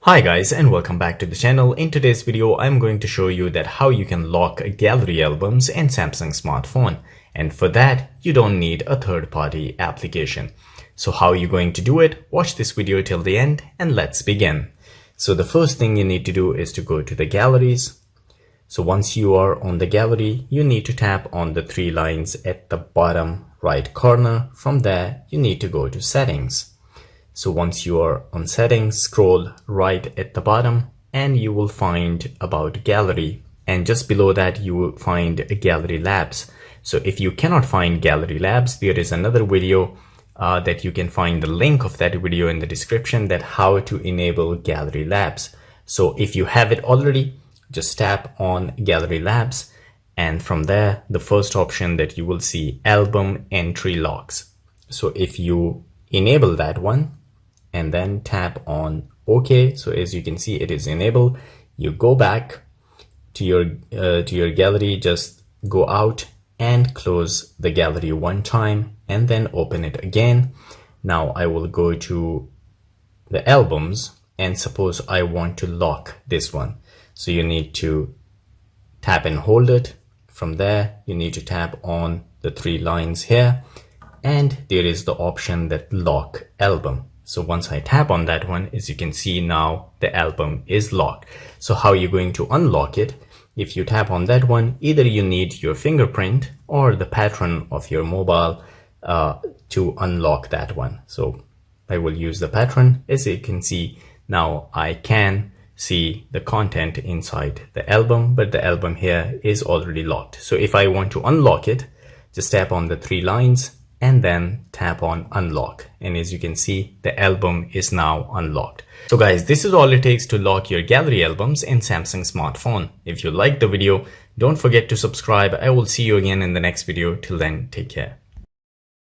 Hi guys, and welcome back to the channel. In today's video, I'm going to show you that how you can lock gallery albums in Samsung smartphone. And for that, you don't need a third-party application. So how are you going to do it? Watch this video till the end and let's begin. So the first thing you need to do is to go to the galleries. So once you are on the gallery, you need to tap on the three lines at the bottom right corner. From there, you need to go to settings. So once you are on settings, scroll right at the bottom and you will find about gallery, and just below that you will find gallery labs. So if you cannot find gallery labs, there is another video that you can find the link of that video in the description, that how to enable gallery labs. So if you have it already, just tap on gallery labs, and from there the first option that you will see, album entry locks. So if you enable that one and then tap on OK, so as you can see it is enabled. You go back to your gallery, just go out and close the gallery one time and then open it again. Now I will go to the albums, and suppose I want to lock this one. So you need to tap and hold it. From there you need to tap on the three lines here, and there is the option that lock album. So once I tap on that one, as you can see, now the album is locked. So how are you going to unlock it? If you tap on that one, either you need your fingerprint or the pattern of your mobile to unlock that one. So I will use the pattern. As you can see, now I can see the content inside the album, but the album here is already locked. So if I want to unlock it, just tap on the three lines and then tap on unlock, and as you can see the album is now unlocked. So guys, this is all it takes to lock your gallery albums in Samsung smartphone. If you liked the video, don't forget to subscribe. I will see you again in the next video. Till then, take care.